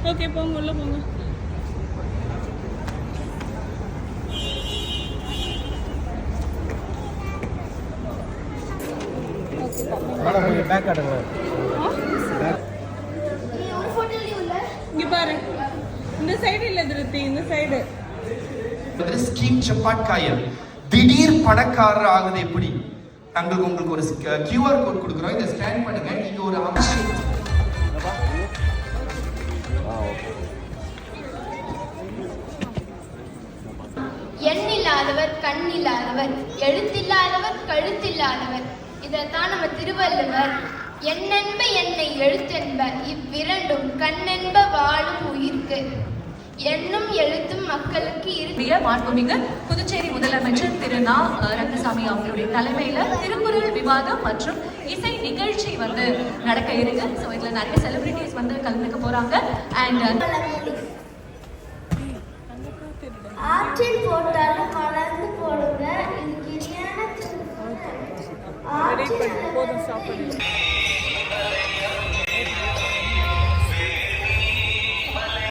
Okay போங்க உள்ள போங்க. இங்க பாரு, இந்த சைடு இல்ல திருத்தி, இந்த சைடு. ஸ்கீம் சப்பாட்காயல் திடீர் பணக்காரர் ஆகுது எப்படி? நாங்கள் உங்களுக்கு ஒரு QR கோட் கொடுக்குறோம். இதை ஸ்கேன் பண்ணுங்க. நீங்க ஒரு எண்ணில்லாதவர் கண்ணில்லாதவர், எழுத்தில்லாதவர் கழுத்தில்லாதவர். இதைத்தான் நம்ம திருவள்ளுவர் எண்ணென்ப என்னை எழுத்தென்ப இவ்விரண்டும் கண்ணென்ப வாழும் உயிர்க்கு எண்ணும் எழுத்தும் மக்களுக்கு இறுதிய மாண்புமிகு புதுச்சேரி முதலமைச்சர் திரு நா. ரங்கசாமி அவங்களுடைய தலைமையில திருக்குறள் விவாதம் மற்றும் இசை நிகழ்ச்சி நடக்க இருக்கு. ஸோ இதுல நிறைய செலிபிரிட்டிஸ் கலந்துக்க போறாங்க. அண்ட் ஆற்றில் போட்டாலும் மறந்து போடுங்க. இது கிரியான போதும் சாப்பிடுங்க.